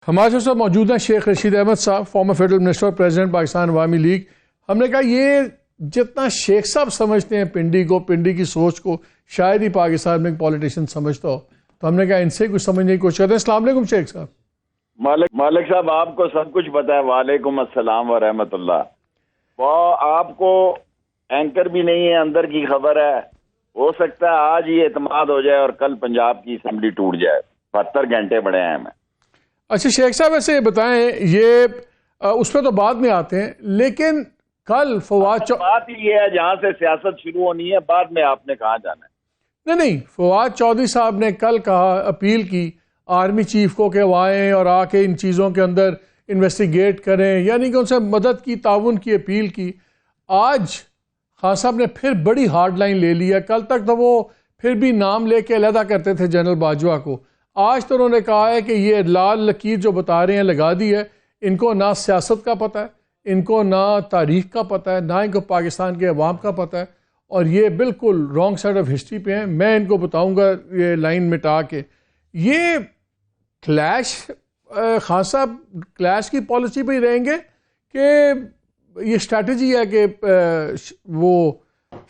ہمارے ساتھ موجود ہیں شیخ رشید احمد صاحب، فارمر فیڈرل منسٹر اور پریزیڈنٹ پاکستان عوامی لیگ۔ ہم نے کہا یہ جتنا شیخ صاحب سمجھتے ہیں پنڈی کو، پنڈی کی سوچ کو، شاید ہی پاکستان میں ایک پولیٹیشین سمجھتا ہو، تو ہم نے کہا ان سے کچھ سمجھنے کی کوشش کرتے ہیں۔ السلام علیکم شیخ صاحب۔ مالک صاحب، آپ کو سب کچھ پتا ہے۔ وعلیکم السلام ورحمۃ اللہ۔ وہ آپ کو اینکر بھی نہیں ہے، اندر کی خبر ہے۔ ہو سکتا ہے آج یہ اعتماد ہو جائے اور کل پنجاب کی اسمبلی ٹوٹ جائے۔ 72 گھنٹے بڑے ہیں میں۔ اچھا شیخ صاحب، ایسے بتائیں، یہ اس پہ تو بعد میں آتے ہیں، لیکن کل فواد بات ہی یہ ہے جہاں سے سیاست شروع ہونی ہے، بعد میں آپ نے کہاں جانا ہے؟ نہیں، فواد چودھری صاحب نے کل کہا، اپیل کی آرمی چیف کو کہ وہ آئیں اور آ کے ان چیزوں کے اندر انویسٹیگیٹ کریں، یعنی کہ ان سے مدد کی، تعاون کی اپیل کی۔ آج خان صاحب نے پھر بڑی ہارڈ لائن لے لی ہے۔ کل تک تو وہ پھر بھی نام لے کے علیحدہ کرتے تھے جنرل باجوہ کو، آج تو انہوں نے کہا ہے کہ یہ لال لکیر جو بتا رہے ہیں لگا دی ہے۔ ان کو نہ سیاست کا پتہ ہے، ان کو نہ تاریخ کا پتہ ہے، نہ ان کو پاکستان کے عوام کا پتہ ہے، اور یہ بالکل رانگ سائڈ آف ہسٹری پہ ہیں۔ میں ان کو بتاؤں گا یہ لائن مٹا کے، یہ کلیش خان صاحب کلیش کی پالیسی پہ ہی رہیں گے کہ یہ اسٹریٹجی ہے کہ وہ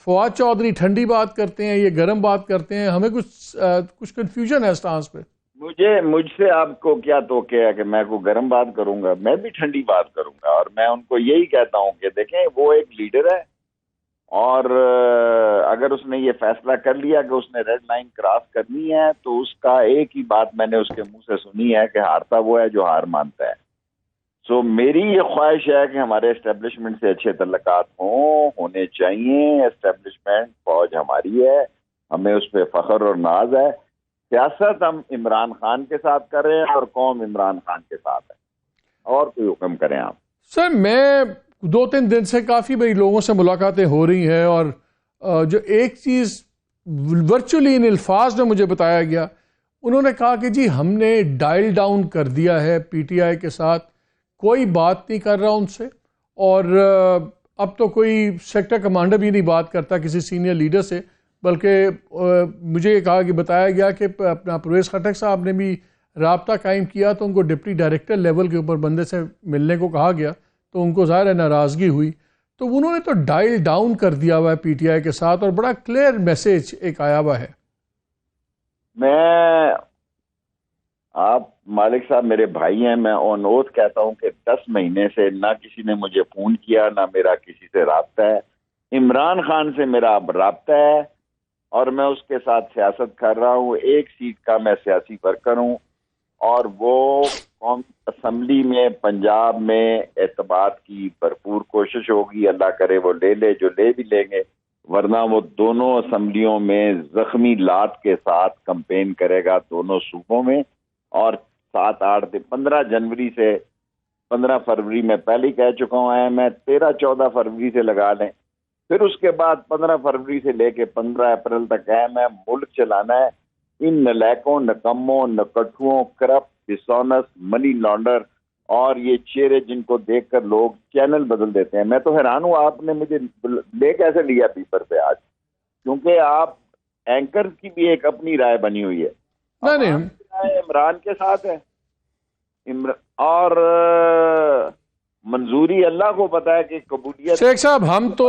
فواد چودھری ٹھنڈی بات کرتے ہیں، یہ گرم بات کرتے ہیں؟ ہمیں کچھ کنفیوژن ہے اسٹانس پہ۔ مجھ سے آپ کو کیا توقع ہے کہ میں کوئی گرم بات کروں گا؟ میں بھی ٹھنڈی بات کروں گا، اور میں ان کو یہی کہتا ہوں کہ دیکھیں وہ ایک لیڈر ہے، اور اگر اس نے یہ فیصلہ کر لیا کہ اس نے ریڈ لائن کراس کرنی ہے، تو اس کا ایک ہی بات میں نے اس کے منہ سے سنی ہے کہ ہارتا وہ ہے جو ہار مانتا ہے۔ سو میری یہ خواہش ہے کہ ہمارے اسٹیبلشمنٹ سے اچھے تعلقات ہونے چاہیے۔ اسٹیبلشمنٹ فوج ہماری ہے، ہمیں اس پہ فخر اور ناز ہے۔ سیاست ہم عمران خان کے ساتھ کر رہے ہیں اور قوم عمران خان کے ساتھ ہے، اور کوئی حکم کریں آپ۔ سر، میں 2-3 دن سے کافی بڑی لوگوں سے ملاقاتیں ہو رہی ہیں، اور جو ایک چیز ورچولی ان الفاظ میں مجھے بتایا گیا، انہوں نے کہا کہ جی ہم نے ڈائل ڈاؤن کر دیا ہے پی ٹی آئی کے ساتھ، کوئی بات نہیں کر رہا ان سے، اور اب تو کوئی سیکٹر کمانڈر بھی نہیں بات کرتا کسی سینئر لیڈر سے، بلکہ مجھے یہ کہا کہ بتایا گیا کہ اپنا پرویز خٹک صاحب نے بھی رابطہ قائم کیا، تو ان کو ڈپٹی ڈائریکٹر لیول کے اوپر بندے سے ملنے کو کہا گیا، تو ان کو ظاہر ہے ناراضگی ہوئی، تو انہوں نے تو ڈائل ڈاؤن کر دیا ہوا ہے پی ٹی آئی کے ساتھ، اور بڑا کلیئر میسیج ایک آیا ہوا ہے۔ میں آپ مالک صاحب میرے بھائی ہیں، میں آن اوتھ کہتا ہوں کہ 10 مہینے سے نہ کسی نے مجھے فون کیا، نہ میرا کسی سے رابطہ ہے۔ عمران خان سے میرا اب رابطہ ہے، اور میں اس کے ساتھ سیاست کر رہا ہوں۔ 1 سیٹ کا میں سیاسی ورکر ہوں، اور وہ قوم اسمبلی میں پنجاب میں اعتماد کی بھرپور کوشش ہوگی۔ اللہ کرے وہ لے لے، جو لے بھی لیں گے، ورنہ وہ دونوں اسمبلیوں میں زخمی لات کے ساتھ کمپین کرے گا، دونوں صوبوں میں۔ اور 7-8 15 جنوری سے 15 فروری میں پہلے ہی کہہ چکا ہوں، میں 13-14 فروری سے لگا لیں، پھر اس کے بعد 15 فروری سے لے کے 15 اپریل تک میں ملک چلانا ہے۔ ان نلائکوں، نکموں، نکٹھوؤں، کرپٹ، ڈسونس، منی لانڈر اور یہ چہرے جن کو دیکھ کر لوگ چینل بدل دیتے ہیں۔ میں تو حیران ہوں آپ نے مجھے لے کیسے لیا پیپر پہ آج، کیونکہ آپ اینکر کی بھی ایک اپنی رائے بنی ہوئی ہے۔ نہیں، عمران کے ساتھ ہے، اور منظوری اللہ کو پتا ہے کہ قبولیت۔ شیخ صاحب، ہم تو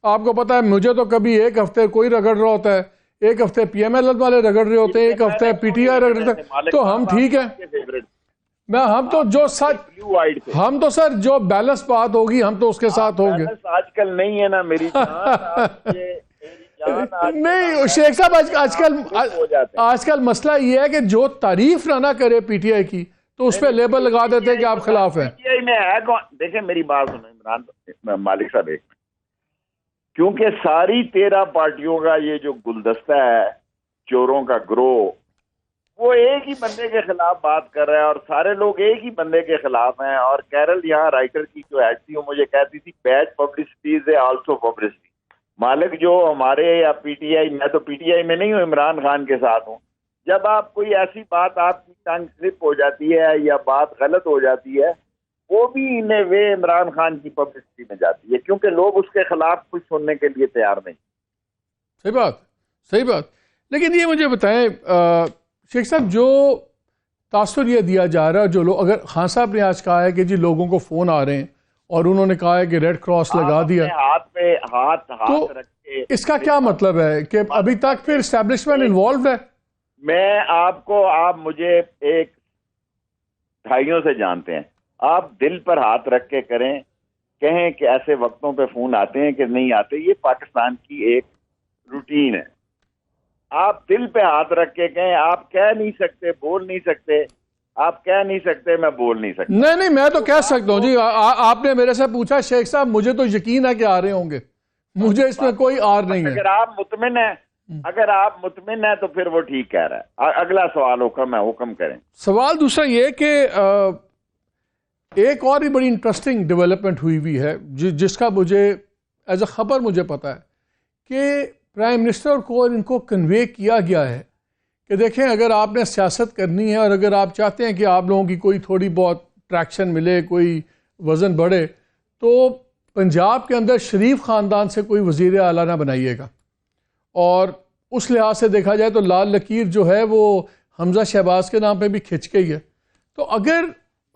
آپ کو پتا ہے، مجھے تو کبھی ایک ہفتے کوئی رگڑ رہا ہوتا ہے، ایک ہفتے پی ایم ایل والے رگڑ رہے ہوتے ہیں، ایک ہفتے پی ٹی آئی رگڑ رہے ہیں، تو ہم ٹھیک ہے۔ ہم تو جو سچ، ہم تو سر جو بیلنس بات ہوگی ہم تو اس کے ساتھ ہوں گے۔ آج کل نہیں ہے نا میری نہیں شیخ صاحب، آج کل مسئلہ یہ ہے کہ جو تعریف نہ کرے پی ٹی آئی کی، تو اس پہ لیبل لگا دیتے ہیں کہ آپ خلاف ہیں۔ پی ٹی آئی میں ہے کون؟ دیکھیں میری بات سنیں عمران مالک صاحب، ایک کیونکہ ساری 13 پارٹیوں کا یہ جو گلدستہ ہے چوروں کا گروہ، وہ ایک ہی بندے کے خلاف بات کر رہا ہے، اور سارے لوگ ایک ہی بندے کے خلاف ہیں۔ اور کیرل یہاں رائٹر کی جو ایڈ تھی، وہ مجھے کہتی تھی bad publicity is also publicity. مالک جو ہمارے یا پی ٹی آئی، میں تو پی ٹی آئی میں نہیں ہوں، عمران خان کے ساتھ ہوں، جب آپ کوئی ایسی بات آپ کی ٹنگ سلپ ہو جاتی ہے یا بات غلط ہو جاتی ہے، وہ بھی ان اے وے عمران خان کی پبلسٹی میں جاتی ہے، کیونکہ لوگ اس کے خلاف کچھ سننے کے لیے تیار نہیں۔ صحیح بات۔ لیکن یہ مجھے بتائیں شیخ صاحب، جو تاثر یہ دیا جا رہا ہے جو لوگ، اگر خان صاحب نے آج کہا ہے کہ جی لوگوں کو فون آ رہے ہیں اور انہوں نے کہا ہے کہ ریڈ کراس لگا دیا، ہاتھ پہ ہاتھ رکھ کے، اس کا کیا مطلب ہے کہ ابھی تک پھر اسٹیبلشمنٹ انوالوڈ ہے؟ میں آپ مجھے ایک دہائیوں سے جانتے ہیں، آپ دل پر ہاتھ رکھ کے کہیں کہ ایسے وقتوں پہ فون آتے ہیں کہ نہیں آتے، یہ پاکستان کی ایک روٹین ہے. آپ دل پہ ہاتھ رکھ کے کہیں، آپ کہہ نہیں سکتے، بول نہیں سکتے، آپ کہہ نہیں سکتے، میں بول نہیں سکتا. نہیں میں تو کہہ سکتا ہوں جی. آپ نے میرے سے پوچھا شیخ صاحب، مجھے تو یقین ہے کہ آ رہے ہوں گے، مجھے اس میں کوئی آر نہیں ہے. اگر آپ مطمئن ہیں تو پھر وہ ٹھیک کہہ رہا ہے. اگلا سوال حکم کریں. سوال دوسرا یہ کہ ایک اور بھی بڑی انٹرسٹنگ ڈیولپمنٹ ہوئی ہے جس کا مجھے ایز اے خبر مجھے پتا ہے کہ پرائم منسٹر کو ان کو کنوے کیا گیا ہے کہ دیکھیں، اگر آپ نے سیاست کرنی ہے اور اگر آپ چاہتے ہیں کہ آپ لوگوں کی کوئی تھوڑی بہت ٹریکشن ملے، کوئی وزن بڑھے، تو پنجاب کے اندر شریف خاندان سے کوئی وزیر اعلیٰ نہ بنائیے گا. اور اس لحاظ سے دیکھا جائے تو لال لکیر جو ہے وہ حمزہ شہباز کے نام پہ بھی کھنچ گئی ہے. تو اگر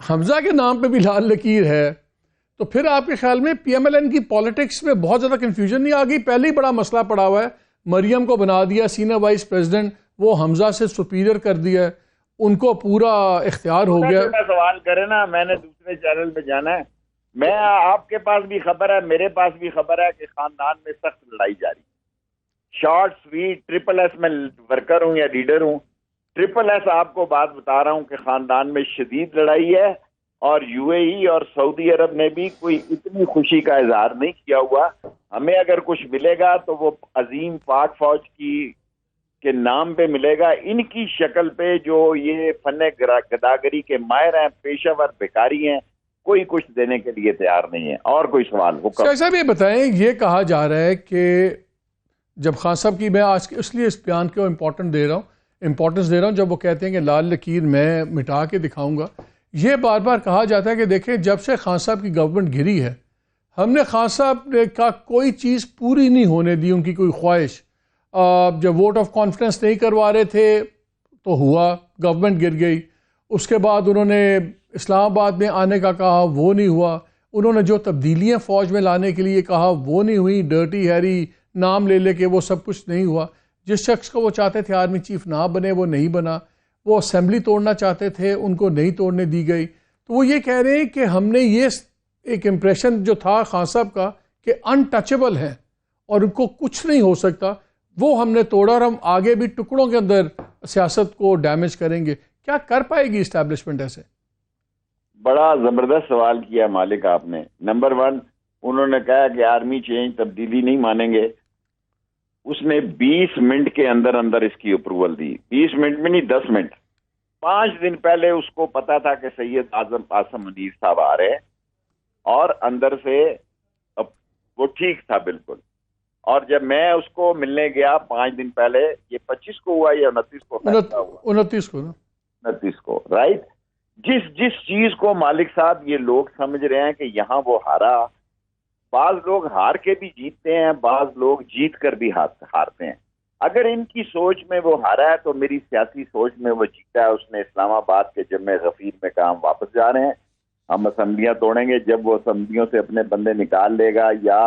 حمزہ کے نام پہ بھی لال لکیر ہے تو پھر آپ کے خیال میں پی ایم ایل این کی پالیٹکس میں بہت زیادہ کنفیوژن نہیں آ گئی؟ پہلے ہی بڑا مسئلہ پڑا ہوا ہے، مریم کو بنا دیا سینئر وائس پریزیڈنٹ، وہ حمزہ سے سپیریئر کر دیا ہے، ان کو پورا اختیار ہو گیا. سوال کرے نا، میں نے دوسرے چینل پہ جانا ہے. میں آپ کے پاس بھی خبر ہے، میرے پاس بھی خبر ہے کہ خاندان میں سخت لڑائی جاری. شارٹ سویٹ ٹرپل ایس میں ورکر ہوں یا لیڈر ہوں، ٹرپل ایس آپ کو بات بتا رہا ہوں کہ خاندان میں شدید لڑائی ہے. اور یو اے ای اور سعودی عرب نے بھی کوئی اتنی خوشی کا اظہار نہیں کیا ہوا. ہمیں اگر کچھ ملے گا تو وہ عظیم پاک فوج کے نام پہ ملے گا. ان کی شکل پہ جو یہ فن گداگری کے ماہر ہیں، پیشہ ور بھکاری ہیں، کوئی کچھ دینے کے لیے تیار نہیں ہے. اور کوئی سوال حکم صاحب یہ بتائیں، یہ کہا جا رہا ہے کہ جب خان صاحب کی، میں آج اس لیے اس بیان کو امپورٹنس دے رہا ہوں جب وہ کہتے ہیں کہ لال لکیر میں مٹا کے دکھاؤں گا، یہ بار بار کہا جاتا ہے کہ دیکھیں جب سے خان صاحب کی گورنمنٹ گری ہے، ہم نے خان صاحب کا کوئی چیز پوری نہیں ہونے دی، ان کی کوئی خواہش. جب ووٹ آف کانفیڈنس نہیں کروا رہے تھے تو ہوا، گورنمنٹ گر گئی. اس کے بعد انہوں نے اسلام آباد میں آنے کا کہا، وہ نہیں ہوا. انہوں نے جو تبدیلیاں فوج میں لانے کے لیے کہا وہ نہیں ہوئی. ڈرٹی ہیری نام لے کے وہ سب کچھ نہیں ہوا. جس شخص کو وہ چاہتے تھے آرمی چیف نہ بنے وہ نہیں بنا. وہ اسمبلی توڑنا چاہتے تھے، ان کو نہیں توڑنے دی گئی. تو وہ یہ کہہ رہے ہیں کہ ہم نے یہ ایک امپریشن جو تھا خان صاحب کا کہ انٹچبل ہے اور ان کو کچھ نہیں ہو سکتا، وہ ہم نے توڑا اور ہم آگے بھی ٹکڑوں کے اندر سیاست کو ڈیمیج کریں گے. کیا کر پائے گی اسٹیبلشمنٹ ایسے؟ بڑا زبردست سوال کیا مالک آپ نے. نمبر 1، انہوں نے کہا کہ آرمی چینج تبدیلی نہیں مانیں گے. اس نے 20 منٹ کے اندر اس کی اپروول دی. 20 منٹ میں نہیں، 10 منٹ. 5 دن پہلے اس کو پتا تھا کہ سید آصم منیر صاحب آ رہے، اور اندر سے وہ ٹھیک تھا بالکل. اور جب میں اس کو ملنے گیا 5 دن پہلے، یہ 25 کو ہوا یا 29 کو فیصلہ ہوا؟ 29 کو رائٹ. جس چیز کو مالک صاحب یہ لوگ سمجھ رہے ہیں کہ یہاں وہ ہارا. بعض لوگ ہار کے بھی جیتتے ہیں، بعض لوگ جیت کر بھی ہارتے ہیں. اگر ان کی سوچ میں وہ ہارا ہے تو میری سیاسی سوچ میں وہ جیتا ہے. اس نے اسلام آباد کے جمع غفیر میں کہا ہم واپس جا رہے ہیں، ہم اسمبلیاں توڑیں گے. جب وہ اسمبلیوں سے اپنے بندے نکال لے گا یا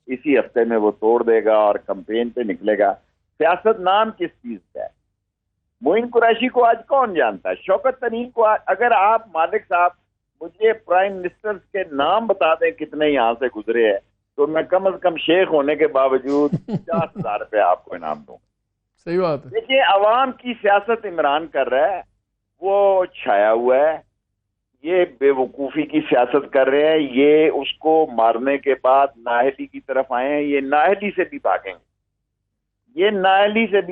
اسی ہفتے میں وہ توڑ دے گا اور کمپین پہ نکلے گا. سیاست نام کس چیز کا ہے؟ معین قریشی کو آج کون جانتا ہے؟ شوکت ترین کو اگر آپ مالک صاحب مجھے پرائم منسٹر کے نام بتا دیں کتنے یہاں سے گزرے ہیں تو میں کم از کم شیخ ہونے کے باوجود 50,000 روپے آپ کو انعام دوں. صحیح بات ہے. دیکھیے، عوام کی سیاست عمران کر رہا ہے، وہ چھایا ہوا ہے. یہ بے وقوفی کی سیاست کر رہے ہیں. یہ اس کو مارنے کے بعد نااہلی کی طرف آئے ہیں. یہ نااہلی سے بھی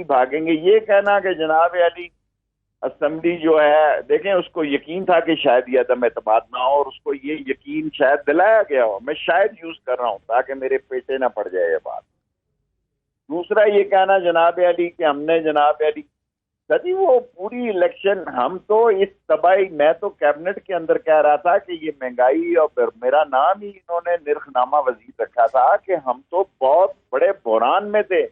بھاگیں گے. یہ کہنا کہ جناب علی اسمبلی جو ہے، دیکھیں اس کو یقین تھا کہ شاید یہ عدم اعتماد نہ ہو، اور اس کو یہ یقین شاید دلایا گیا ہو. میں شاید یوز کر رہا ہوں تاکہ میرے پیٹے نہ پڑ جائے یہ بات. دوسرا یہ کہنا جناب علی کہ ہم نے جناب علی سدی وہ پوری الیکشن ہم تو اس تباہی، میں تو کیبنٹ کے اندر کہہ رہا تھا کہ یہ مہنگائی، اور میرا نام ہی انہوں نے نرخ نامہ وزیر رکھا تھا کہ ہم تو بہت بڑے بحران میں تھے،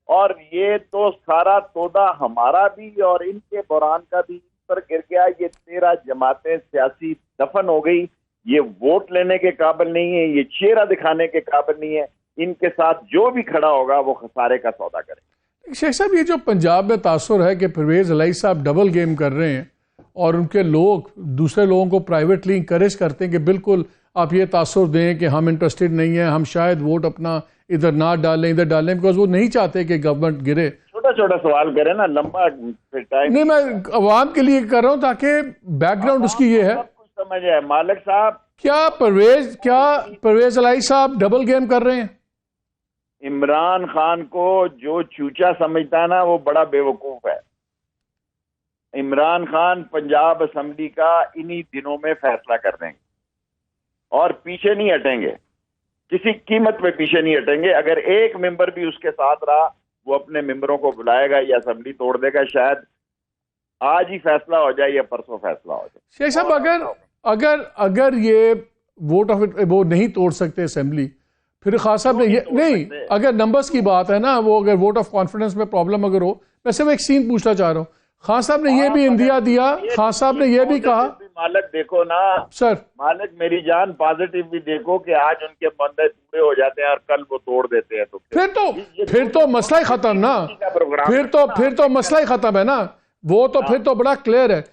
اور یہ تو سارا تودا ہمارا بھی اور ان کے بحران کا بھی پر گر گیا. یہ 13 جماعتیں سیاسی دفن ہو گئی. یہ ووٹ لینے کے قابل نہیں ہے, یہ چہرہ دکھانے کے قابل نہیں ہے. ان کے ساتھ جو بھی کھڑا ہوگا وہ خسارے کا سودا کرے. شیخ صاحب یہ جو پنجاب میں تاثر ہے کہ پرویز الہی صاحب ڈبل گیم کر رہے ہیں اور ان کے لوگ دوسرے لوگوں کو پرائیویٹلی انکریج کرتے ہیں کہ بالکل آپ یہ تاثر دیں کہ ہم انٹرسٹڈ نہیں ہیں, ہم شاید ووٹ اپنا ادھر نہ ڈالیں ادھر ڈالیں, بیکاز وہ نہیں چاہتے کہ گورنمنٹ گرے. چھوٹا چھوٹا سوال کریں نا, لمبا ٹائم نہیں, میں عوام کے لیے کر رہا ہوں تاکہ بیک گراؤنڈ اس کی یہ ہے. سب کچھ سمجھ ہے مالک صاحب. کیا پرویز الہی صاحب ڈبل گیم کر رہے ہیں؟ عمران خان کو جو چوچا سمجھتا ہے نا وہ بڑا بے وقوف ہے. عمران خان پنجاب اسمبلی کا انہی دنوں میں فیصلہ کر دیں گے اور پیچھے نہیں ہٹیں گے, کسی قیمت پہ پیچھے نہیں ہٹیں گے. اگر ایک ممبر بھی اس کے ساتھ رہا وہ اپنے ممبروں کو بلائے گا یا اسمبلی توڑ دے گا. شاید آج ہی فیصلہ ہو جائے یا پرسوں فیصلہ ہو جائے. شیخ صاحب اگر یہ ووٹ آف وہ نہیں توڑ سکتے اسمبلی, پھر خان صاحب نے یہ نہیں, اگر نمبرز کی بات ہے نا, وہ اگر ووٹ آف کانفیڈنس میں پرابلم اگر ہو, ویسے میں ایک سین پوچھنا چاہ رہا ہوں. خان صاحب نے یہ بھی اندیا دیا, خان صاحب نے یہ بھی کہا. مالک دیکھو نا سر, مالک میری جان پازیٹیو بھی دیکھو کہ آج ان کے بندے پورے ہو جاتے ہیں اور کل وہ توڑ دیتے ہیں, تو پھر تو مسئلہ ہی ختم نا, پھر تو مسئلہ ہی ختم ہے نا. وہ تو پھر تو بڑا کلیئر ہے.